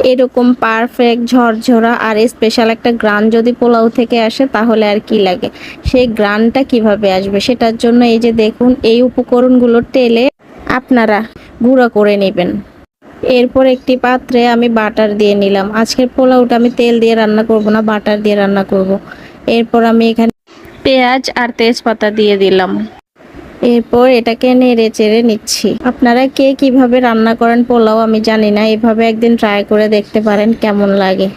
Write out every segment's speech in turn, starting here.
এরকম পারফেক্ট ঝরঝরা আর স্পেশাল একটা গ্রান যদি পোলাও থেকে আসে তাহলে আর কি লাগে। সেই গ্রানটা কিভাবে আসবে সেটার জন্য এই যে দেখুন এই উপকরণগুলোর তেলে আপনারা গুঁড়া করে নেবেন। এরপর একটি পাত্রে আমি বাটার দিয়ে নিলাম। আজকের পোলাওটা আমি তেল দিয়ে রান্না করব না, বাটার দিয়ে রান্না করব। এরপর আমি এখানে পেঁয়াজ আর তেজপাতা দিয়ে দিলাম। এরপর এটাকে নেড়ে চেড়ে নিচ্ছি। আপনারা কে কিভাবে রান্না করেন পোলাও আমি জানি না, এভাবে একদিন ট্রাই করে দেখতে পারেন কেমন লাগে।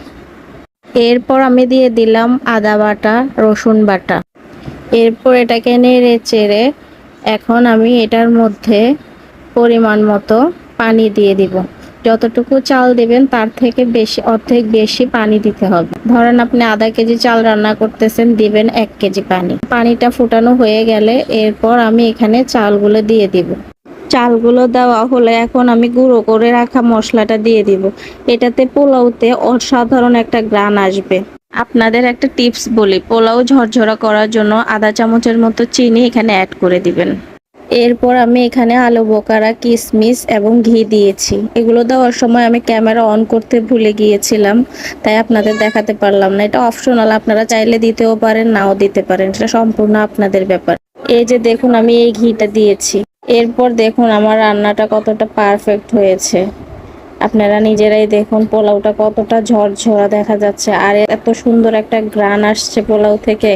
এরপর আমি দিয়ে দিলাম আদা বাটা, রসুন বাটা। এরপর এটাকে নেড়ে চেড়ে এখন আমি এটার মধ্যে পরিমাণ মতো পানি দিয়ে দিব। যতটুকু চাল দিবেন তার থেকে বেশি, অর্ধেক বেশি পানি দিতে হবে। ধরেন আপনি আধা কেজি চাল রান্না করতেছেন, দিবেন 1 কেজি পানি। পানিটা ফুটানো হয়ে গেলে এরপর আমি এখানে চালগুলো দিয়ে দিব। চালগুলো দেওয়া হলে এখন আমি গুঁড়ো করে রাখা মশলাটা দিয়ে দিব। এটাতে পোলাওতে অসাধারণ একটা গ্রান আসবে। আপনাদের একটা টিপস বলি, পোলাও ঝরঝরা করার জন্য আধা চামচের মতো চিনি এখানে অ্যাড করে দিবেন। এরপর আমি এখানে আলু বোখারা, কিশমিশ এবং ঘি দিয়েছি। এগুলো দেওয়ার সময় আমি ক্যামেরা অন করতে ভুলে গিয়েছিলাম, তাই আপনাদের দেখাতে পারলাম না। এটা অপশনাল, আপনারা চাইলে দিতেও পারেন, নাও দিতে পারেন, সেটা সম্পূর্ণ আপনাদের ব্যাপার। এই যে দেখুন আমি এই ঘিটা দিয়েছি। এরপর দেখুন আমার রান্নাটা কতটা পারফেক্ট হয়েছে। আপনারা নিজেরাই দেখুন পোলাওটা কতটা ঝরঝরা দেখা যাচ্ছে আর এত সুন্দর একটা গ্রান আসছে পোলাও থেকে।